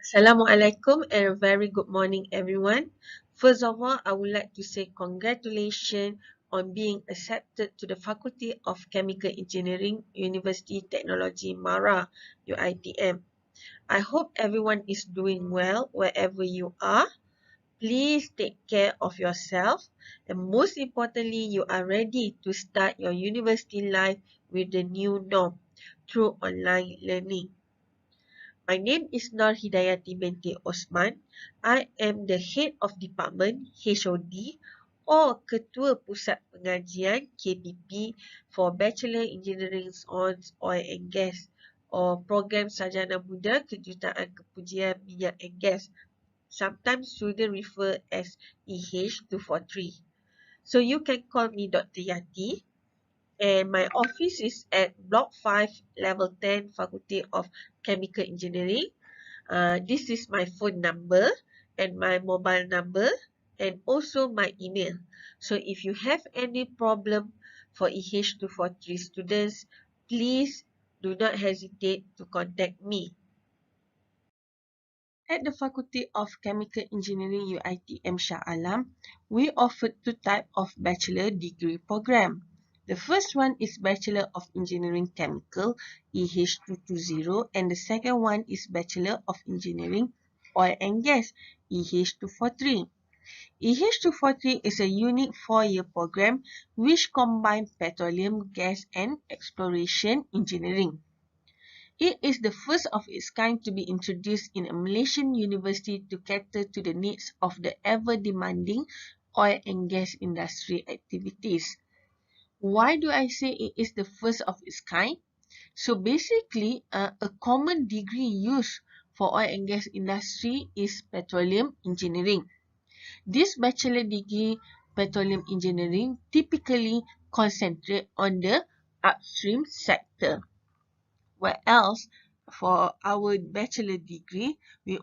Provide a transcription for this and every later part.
Assalamualaikum and a very good morning everyone. First of all, I would like to say congratulations on being accepted to the Faculty of Chemical Engineering, University Technology Mara, UITM. I hope everyone is doing well wherever you are. Please take care of yourself and most importantly, you are ready to start your university life with the new norm through online learning. My name is Nur Hidayati binti Osman. I am the Head of Department HOD or Ketua Pusat Pengajian KPP for Bachelor Engineering on Oil and Gas or Program Sarjana Muda Kejuruteraan Kimia and Gas. Sometimes students refer as EH243. So you can call me Dr. Yati. And my office is at Block 5, Level 10, Faculty of Chemical Engineering. This is my phone number and my mobile number and also my email. So if you have any problem for EH243 students, please do not hesitate to contact me. At the Faculty of Chemical Engineering UITM Shah Alam, we offer two types of bachelor degree program. The first one is Bachelor of Engineering Chemical EH220 and the second one is Bachelor of Engineering Oil and Gas EH243. EH243 is a unique 4-year program which combines petroleum, gas and exploration engineering. It is the first of its kind to be introduced in a Malaysian university to cater to the needs of the ever-demanding oil and gas industry activities. Why do I say it is the first of its kind? So basically, a common degree used for oil and gas industry is petroleum engineering. This bachelor degree, petroleum engineering, typically concentrate on the upstream sector. Whereas for our bachelor degree, we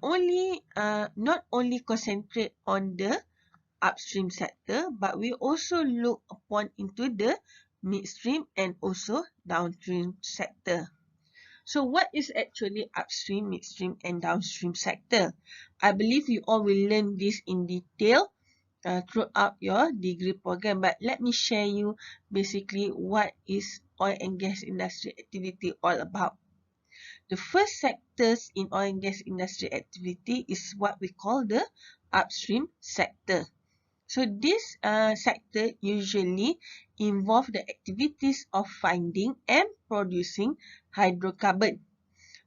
not only concentrate on the upstream sector, but we also look upon into the midstream and also downstream sector. So what is actually upstream, midstream and downstream sector? I believe you all will learn this in detail throughout your degree program, but let me share you basically what is oil and gas industry activity all about. The first sectors in oil and gas industry activity is what we call the upstream sector. So this sector usually involve the activities of finding and producing hydrocarbon.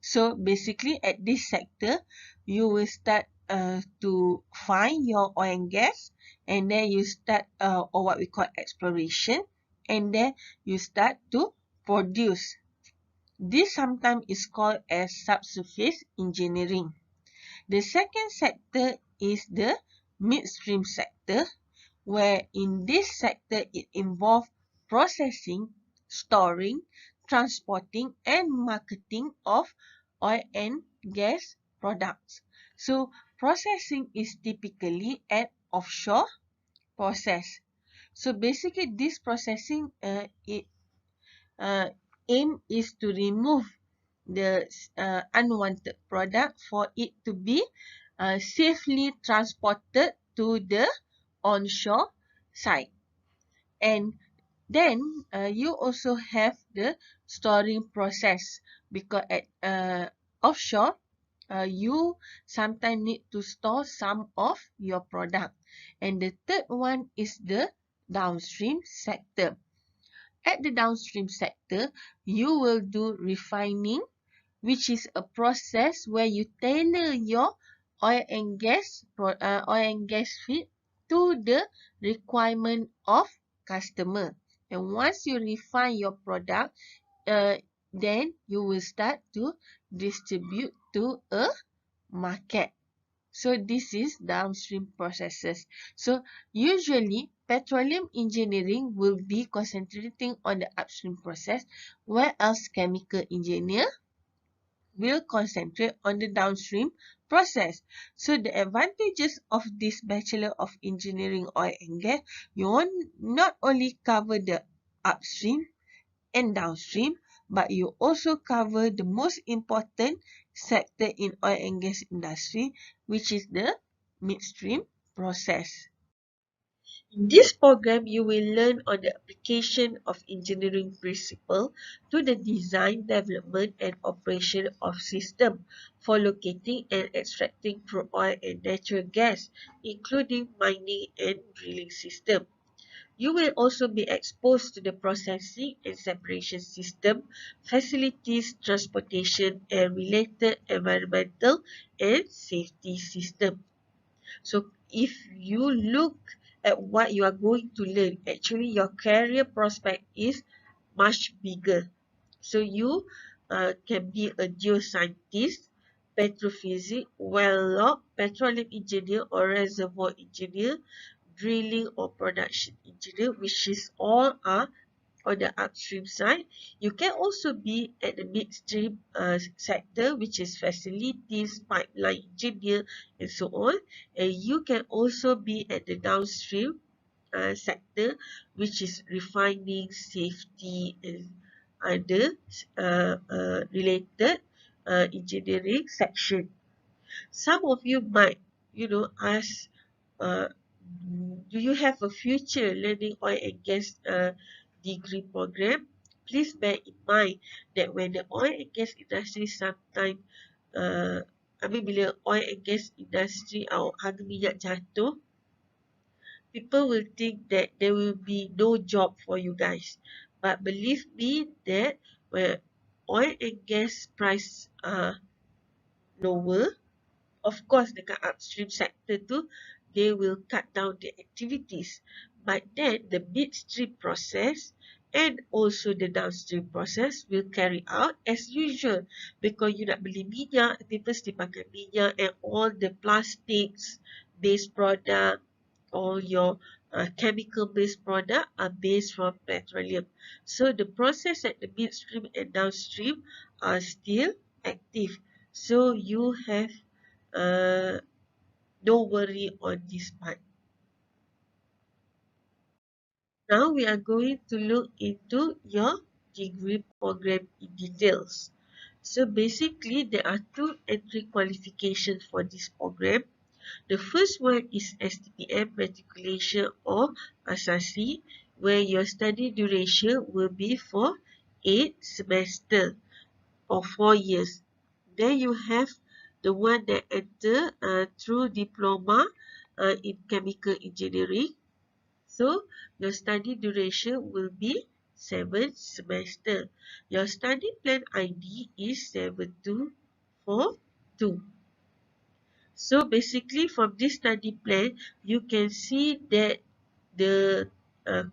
So basically at this sector, you will start to find your oil and gas and then you start or what we call exploration and then you start to produce. This sometimes is called as subsurface engineering. The second sector is the midstream sector, where in this sector it involves processing, storing, transporting and marketing of oil and gas products. So processing is typically an offshore process. So basically this processing aim is to remove the unwanted product for it to be safely transported to the onshore site. And then you also have the storing process because at offshore you sometimes need to store some of your product. And the third one is the downstream sector. At the downstream sector, you will do refining, which is a process where you tailor your oil and gas feed to the requirement of customer. And once you refine your product, then you will start to distribute to a market. So this is downstream processes. So usually petroleum engineering will be concentrating on the upstream process, whereas chemical engineer will concentrate on the downstream process. So the advantages of this Bachelor of Engineering Oil and Gas, you won't not only cover the upstream and downstream, but you also cover the most important sector in oil and gas industry, which is the midstream process. In this program, you will learn on the application of engineering principle to the design, development and operation of system for locating and extracting crude oil and natural gas, including mining and drilling system. You will also be exposed to the processing and separation system, facilities, transportation and related environmental and safety system. So if you look at what you are going to learn, actually your career prospect is much bigger. So you can be a geoscientist, petrophysics, well log, petroleum engineer or reservoir engineer, drilling or production engineer, which is all are on the upstream side. You can also be at the midstream sector, which is facilities, pipeline engineer, and so on. And you can also be at the downstream sector, which is refining, safety, and other related engineering section. Some of you might, ask, uh, do you have a future learning oil and gas degree program? Please bear in mind that when the oil and gas industry sometimes, bila oil and gas industry atau harga minyak jatuh, people will think that there will be no job for you guys. But believe me that when oil and gas price lower, of course dekat upstream sector tu, they will cut down the activities. But then the midstream process and also the downstream process will carry out as usual. Because you nak beli minyak, people still pakai minyak, and all the plastics based product, all your chemical based product are based from petroleum. So the process at the midstream and downstream are still active. So you have no worry on this part. Now we are going to look into your degree program in details. So basically there are two entry qualifications for this program. The first one is STPM matriculation or Asasi, where your study duration will be for 8 semesters or 4 years. Then you have the one that enter through diploma in chemical engineering. So your study duration will be 7 semester. Your study plan ID is 7242. So basically from this study plan, you can see that the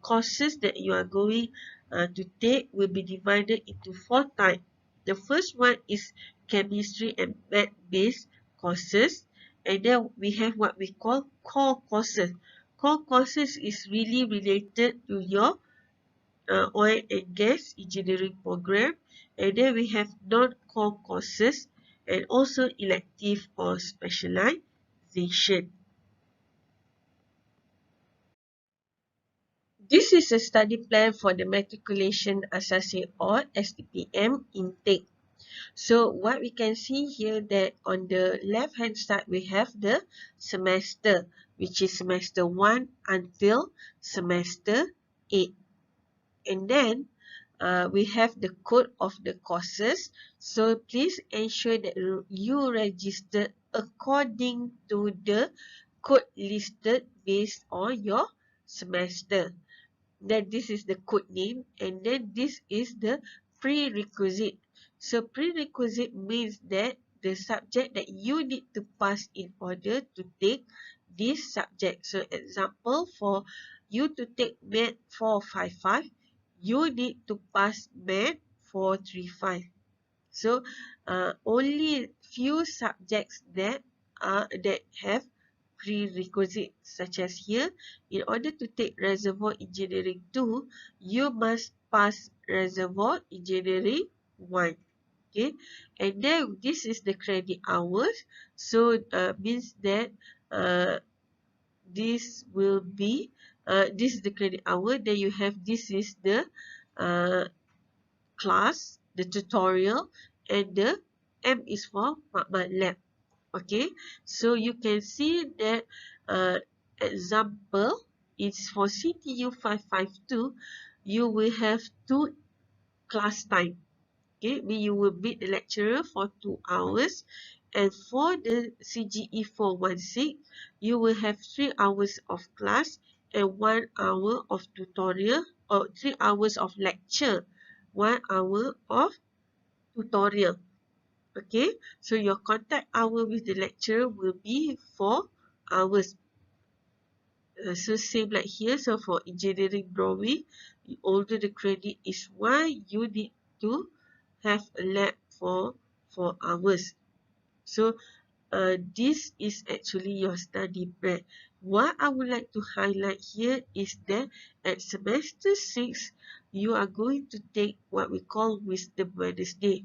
courses that you are going to take will be divided into 4 types. The first one is chemistry and math based courses, and then we have what we call core courses. Core courses is really related to your oil and gas engineering program, and then we have non-core courses and also elective or specialization. This is a study plan for the matriculation Asasi or STPM intake. So what we can see here that on the left hand side we have the semester, which is semester 1 until semester 8. And then we have the code of the courses. So please ensure that you register according to the code listed based on your semester. Then this is the code name, and then this is the prerequisite. So prerequisite means that the subject that you need to pass in order to take this subject. So example, for you to take Math 455, you need to pass Math 435. So only few subjects that have prerequisite, such as here, in order to take reservoir engineering 2, you must pass reservoir engineering 1. Okay, and then this is the credit hours. So means that this will be this is the credit hour. Then you have this is the class the tutorial, and the M is for Makmal Lab. Okay, so you can see that example is for CTU 552, you will have 2 class time. Okay, you will meet the lecturer for 2 hours, and for the CGE 416, you will have 3 hours of class and 1 hour of tutorial, or 3 hours of lecture, 1 hour of tutorial. Okay, so your contact hour with the lecturer will be 4 hours. So same like here, so for engineering drawing, although the credit is 1, you need to have a lab for 4 hours. So this is actually your study plan. What I would like to highlight here is that at semester 6, you are going to take what we call Wisdom Wednesday.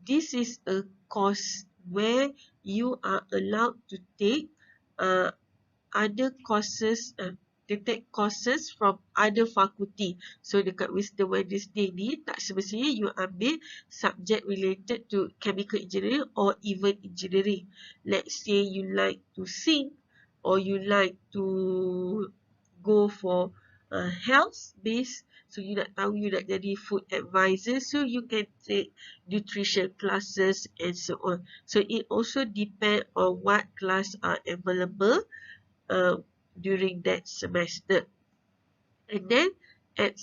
This is a course where you are allowed to take other courses, to take courses from other fakulty. So dekat Wisdom Wednesday ni, tak semestinya you ambil subject related to chemical engineering or even engineering. Let's say you like to sing, or you like to go for health based, so you nak tahu you nak jadi food advisor, so you can take nutrition classes and so on. So it also depends on what class are available during that semester. And then at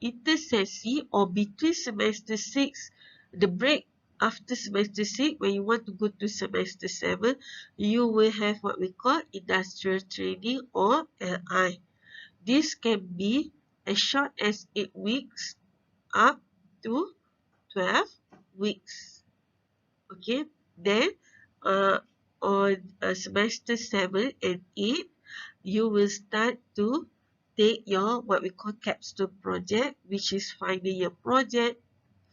intersessi, or between semester 6, the break after semester 6, when you want to go to semester 7, you will have what we call industrial training or LI. This can be as short as 8 weeks up to 12 weeks. Okay, then on semester 7 and 8, you will start to take your what we call capstone project, which is final year project,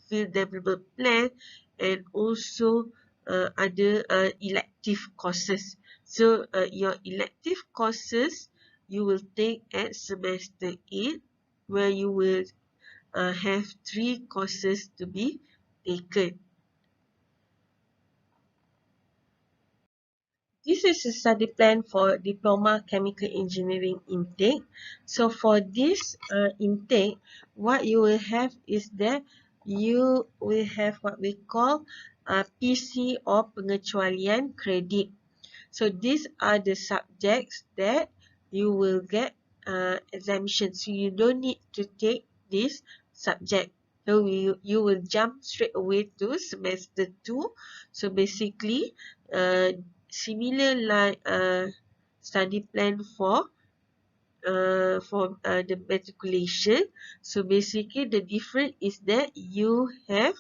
field development plan, and also other elective courses. So your elective courses you will take at semester 8, where you will have 3 courses to be taken. This is a study plan for Diploma Chemical Engineering intake. So for this intake, what you will have is that you will have what we call PC or pengecualian credit. So these are the subjects that you will get exemption. So you don't need to take this subject. So you will jump straight away to semester 2. So basically, similar like study plan for the matriculation. So basically, the difference is that you have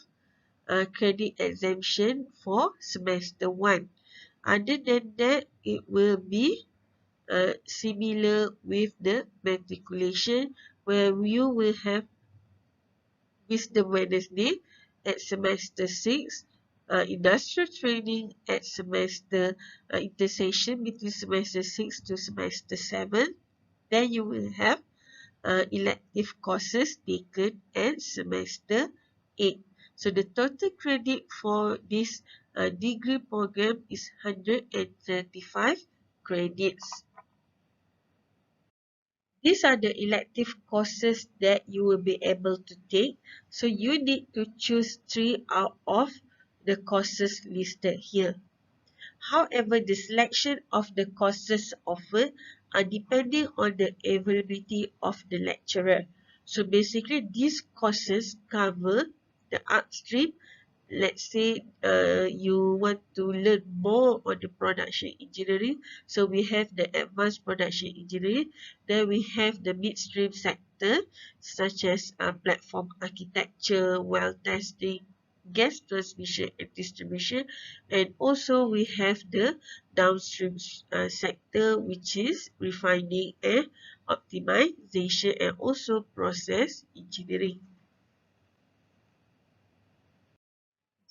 credit exemption for semester 1. Other than that, it will be similar with the matriculation, where you will have Wisdom Wednesday at semester 6, industrial training at semester intersession between semester 6 to semester 7. Then you will have elective courses taken at semester 8. So the total credit for this degree program is 135 credits. These are the elective courses that you will be able to take. So you need to choose 3 out of the courses listed here. However, the selection of the courses offered are depending on the availability of the lecturer. So basically, these courses cover the upstream. Let's say you want to learn more on the production engineering, so we have the advanced production engineering. Then we have the midstream sector, such as platform architecture, well testing, gas transmission and distribution, and also we have the downstream sector, which is refining and optimization, and also process engineering.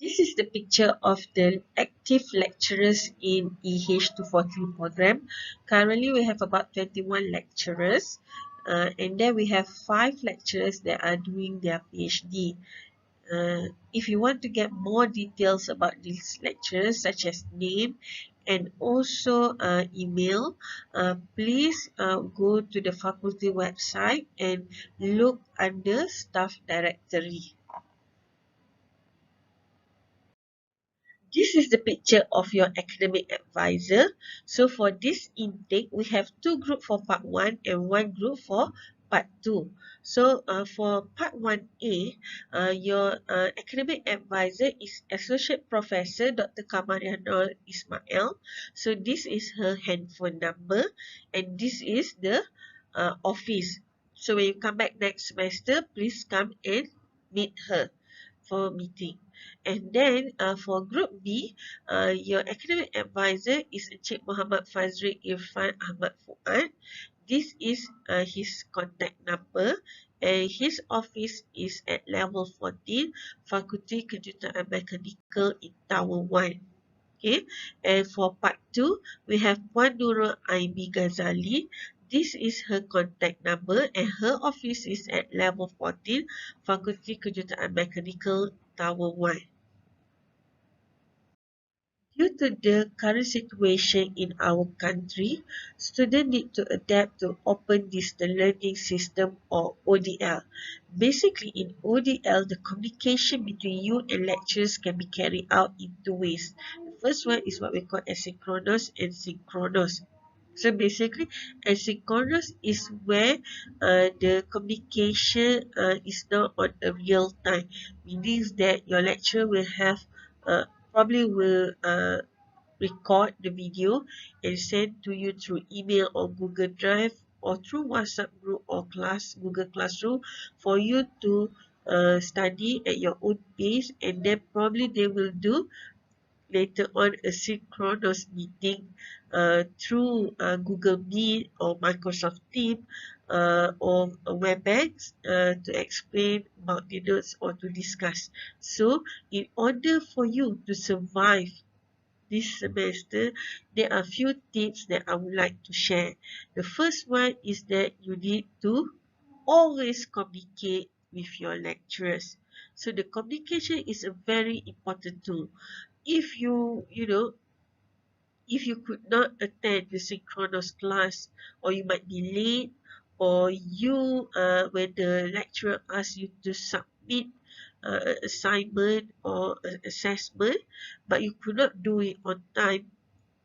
This is the picture of the active lecturers in EH243 program. Currently, we have about 21 lecturers, and then we have 5 lecturers that are doing their PhD. If you want to get more details about these lectures, such as name and also email, please go to the faculty website and look under staff directory. This is the picture of your academic advisor. So for this intake, we have two groups for part 1 and one group for part 2. So for part 1A, your academic advisor is Associate Professor Dr. Kamaria Nur Ismail. So this is her handphone number and this is the office. So when you come back next semester, please come and meet her for meeting. And then for Group B, your academic advisor is Encik Muhammad Fazri Irfan Ahmad Fuad. This is his contact number and his office is at level 14, Fakulti Kejuruteraan Mechanical in Tower 1. Okay, and for part 2, we have Puan Nurul Aimi Ghazali. This is her contact number and her office is at level 14, Fakulti Kejuruteraan Mechanical Tower 1. Due to the current situation in our country, students need to adapt to open distance learning system or ODL. Basically, in ODL, the communication between you and lecturers can be carried out in two ways. The first one is what we call asynchronous and synchronous. So basically, asynchronous is where the communication is not on a real time. Meaning that your lecturer will have probably will record the video and send to you through email or Google Drive or through WhatsApp group or Google Classroom for you to study at your own pace, and then probably they will do later on a synchronous meeting through Google Meet or Microsoft Teams or WebEx to explain about the notes or to discuss. So in order for you to survive this semester, there are a few tips that I would like to share. The first one is that you need to always communicate with your lecturers. So the communication is a very important tool. If if you could not attend the synchronous class, or you might be late, or when the lecturer asks you to submit an assignment or an assessment, but you could not do it on time,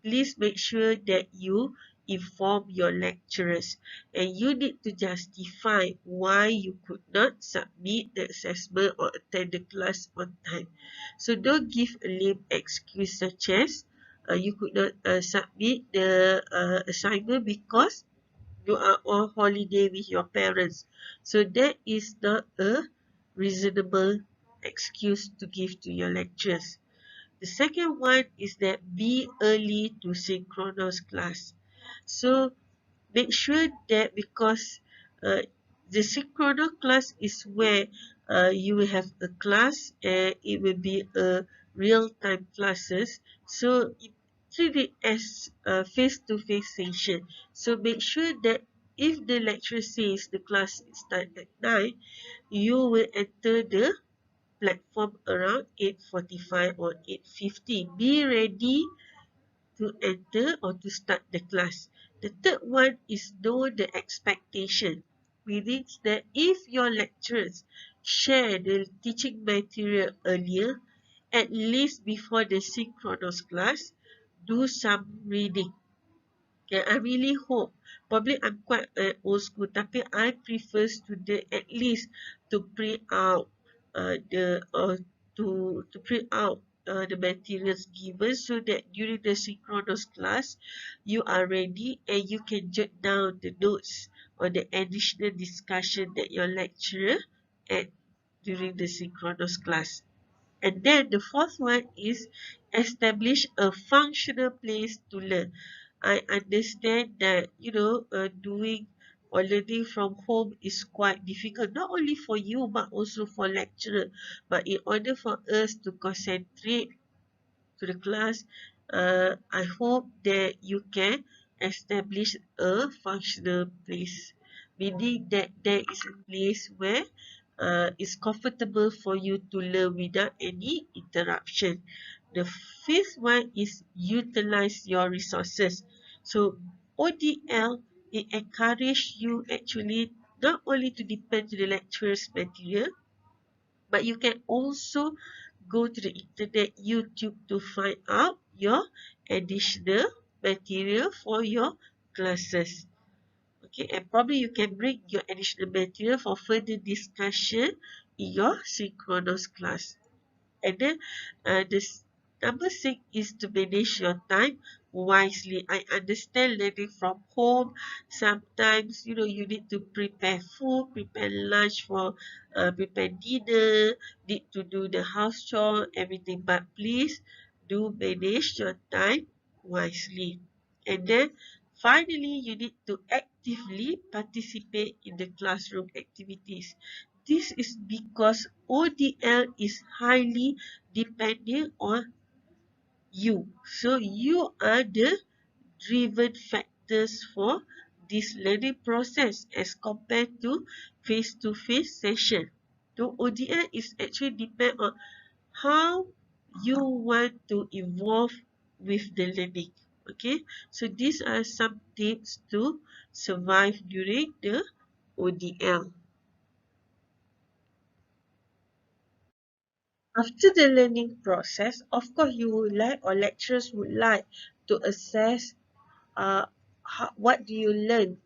please make sure that you inform your lecturers and you need to justify why you could not submit the assessment or attend the class on time. So don't give a lame excuse such as you could not submit the assignment because you are on holiday with your parents. So that is not a reasonable excuse to give to your lecturers. The second one is that be early to synchronous class. So make sure that because uh, the synchronous class is where you will have a class and it will be a real-time classes. So treat it as a face-to-face session. So make sure that if the lecturer says the class starts at 9, you will enter the platform around 8:45 or 8:50. Be ready to enter or to start the class. The third one is know the expectation. Meaning that if your lecturers share the teaching material earlier, at least before the synchronous class, do some reading. Okay, I really hope, probably I'm quite old school, tapi I prefer student at least to print out the print out the materials given so that during the synchronous class you are ready and you can jot down the notes or the additional discussion that your lecturer had during the synchronous class. And then the fourth one is establish a functional place to learn. I understand that, doing or learning from home is quite difficult, not only for you, but also for lecturer. But in order for us to concentrate to the class, I hope that you can establish a functional place, meaning that there is a place where is comfortable for you to learn without any interruption. The fifth one is utilize your resources. So ODL, it encourage you actually not only to depend to the lecturer's material, but you can also go to the internet, YouTube, to find out your additional material for your classes. Okay, and probably you can bring your additional material for further discussion in your synchronous class. And then this number 6 is to manage your time wisely. I understand learning from home. Sometimes you need to prepare food, prepare lunch for prepare dinner, need to do the house chore, everything. But please do manage your time wisely. And then finally, you need to actively participate in the classroom activities. This is because ODL is highly dependent on you. So you are the driven factors for this learning process as compared to face-to-face session. So ODL is actually depend on how you want to evolve with the learning. Okay, so these are some tips to survive during the ODL. After the learning process, of course, you would like or lecturers would like to assess what do you learn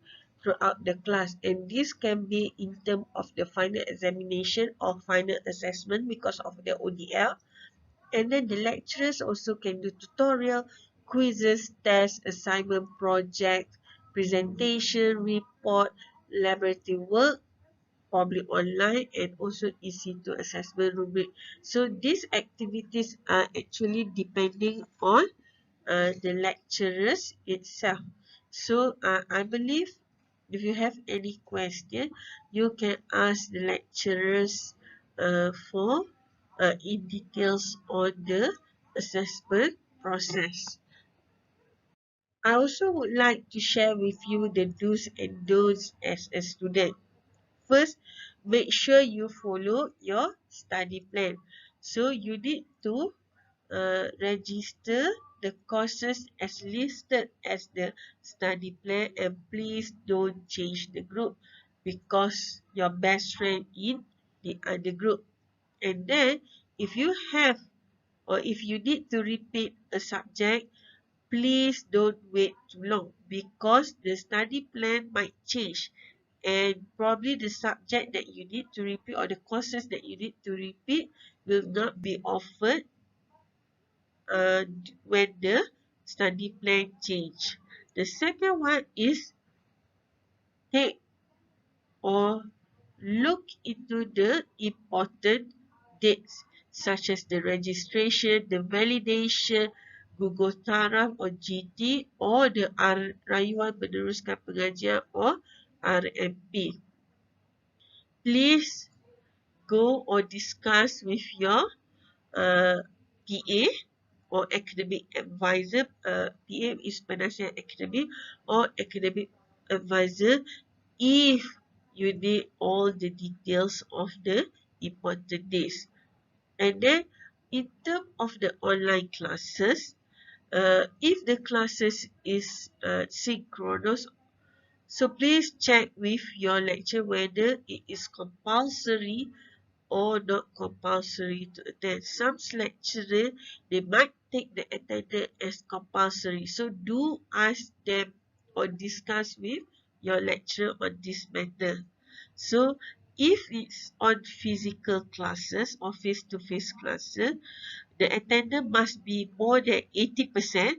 throughout the class, and this can be in terms of the final examination or final assessment because of the ODL. And then the lecturers also can do tutorial, quizzes, tests, assignment, project, presentation, report, laboratory work, probably online, and also EC to assessment rubric. So these activities are actually depending on the lecturers itself. So I believe if you have any question, you can ask the lecturers for in details on the assessment process. I also would like to share with you the do's and don'ts as a student. First, make sure you follow your study plan. So you need to register the courses as listed as the study plan, and please don't change the group because your best friend in the other group. And then if you have or if you need to repeat a subject, please don't wait too long because the study plan might change, and probably the subject that you need to repeat or the courses that you need to repeat will not be offered when the study plan change. The second one is take or look into the important dates such as the registration, the validation, Google Taraf or GT, or the Rayuan Meneruskan Pengajian or RMP. Please go or discuss with your PA or academic advisor. PA is penasihat academic or academic advisor if you need all the details of the important days. And then in terms of the online classes, if the classes is synchronous, so please check with your lecturer whether it is compulsory or not compulsory to attend. Some lecturers, they might take the attendance as compulsory. So do ask them or discuss with your lecturer on this matter. So if it's on physical classes or face-to-face classes, the attendance must be more than 80%,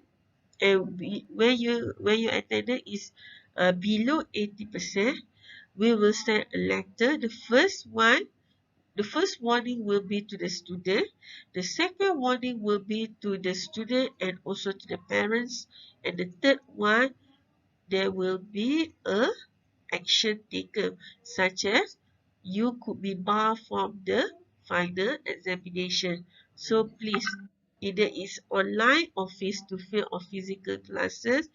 and when your attendance is below 80%, we will send a letter. The first warning will be to the student. The second warning will be to the student and also to the parents. And the third one, there will be a action taken, such as you could be barred from the final examination. So please, either it's online or face-to-face or physical classes,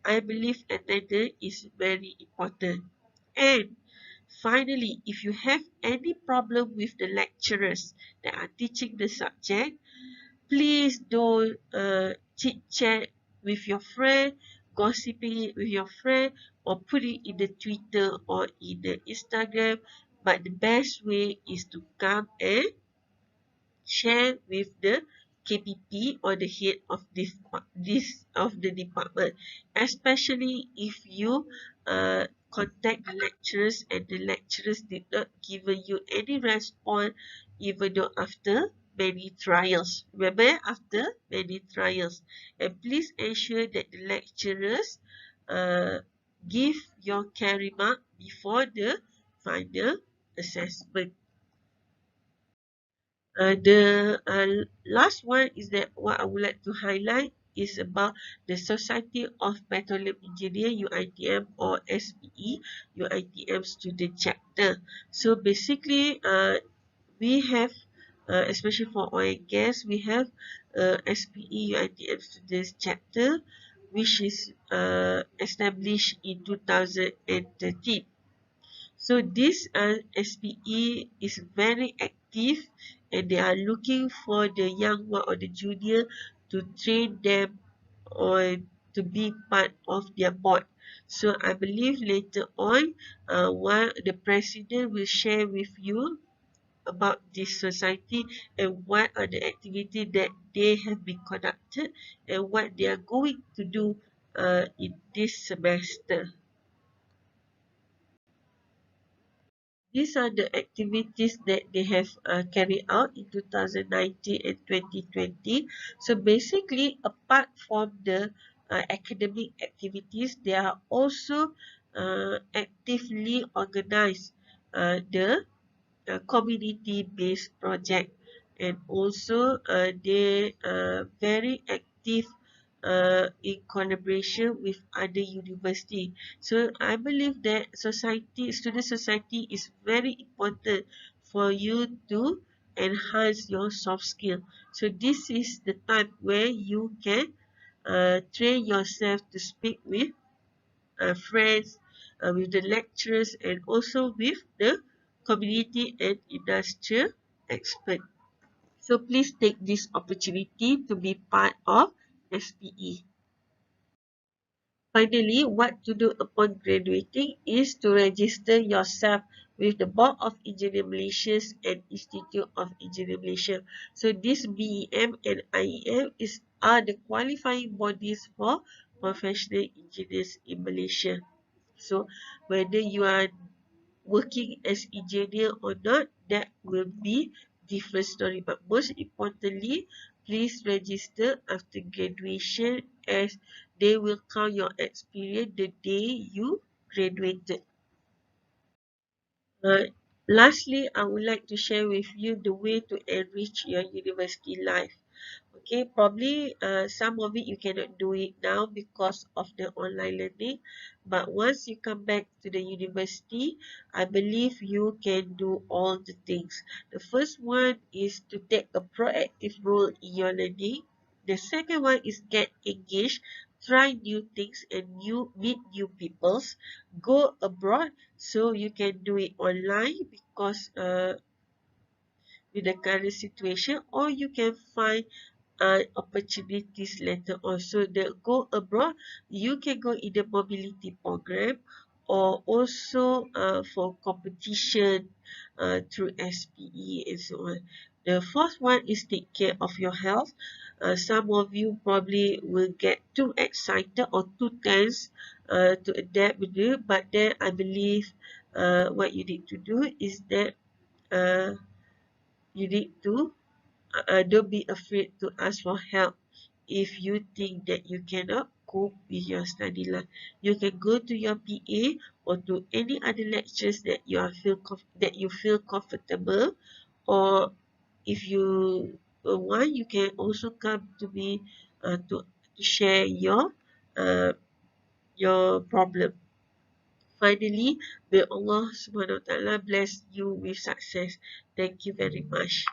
I believe attendance is very important. And Finally, if you have any problem with the lecturers that are teaching the subject, please don't chit chat with your friend, gossiping it with your friend, or put it in the Twitter or in the Instagram. But the best way is to come and share with the KPP or the head of this of the department, especially if you contact the lecturers and the lecturers did not give you any response, even though after many trials. Remember, after many trials, and please ensure that the lecturers uh, give your carry mark before the final assessment. The last one is that what I would like to highlight is about the Society of Petroleum Engineer UITM or SPE UITM student chapter. So basically, we have, especially for oil and gas, we have SPE UITM students chapter, which is established in 2013. So this SPE is very active, and they are looking for the young one or the junior to train them or to be part of their board. So I believe later on, one the president will share with you about this society and what are the activities that they have been conducted and what they are going to do in this semester. These are the activities that they have carried out in 2019 and 2020. So basically, apart from the academic activities, they are also actively organized the community-based project, and also they are very active in collaboration with other university. So I believe that student society is very important for you to enhance your soft skill. So this is the time where you can train yourself to speak with friends, with the lecturers, and also with the community and industrial expert. So please take this opportunity to be part of SPE. Finally, what to do upon graduating is to register yourself with the Board of Engineer Malaysia and Institute of Engineer Malaysia. So this BEM and IEM are the qualifying bodies for professional engineers in Malaysia. So whether you are working as engineer or not, that will be different story. But most importantly, please register after graduation, as they will count your experience the day you graduated. Uh, Lastly, I would like to share with you the way to enrich your university life. Okay, probably some of it you cannot do it now because of the online learning, but once you come back to the university, I believe you can do all the things. The first one is to take a proactive role in your learning. The second one is get engaged, try new things and meet new peoples, go abroad. So you can do it online because with the current situation, or you can find opportunities later on. So the go abroad, you can go in the mobility program, or also for competition through SPE and so on. The fourth one is take care of your health. Some of you probably will get too excited or too tense to adapt with you, but then I believe what you need to do is that uh, you need to don't be afraid to ask for help if you think that you cannot cope with your study life. You can go to your PA or to any other lectures that you feel comfortable, or if you want, you can also come to me to share your problem. Finally, may Allah Subhanahu wa Taala bless you with success. Thank you very much.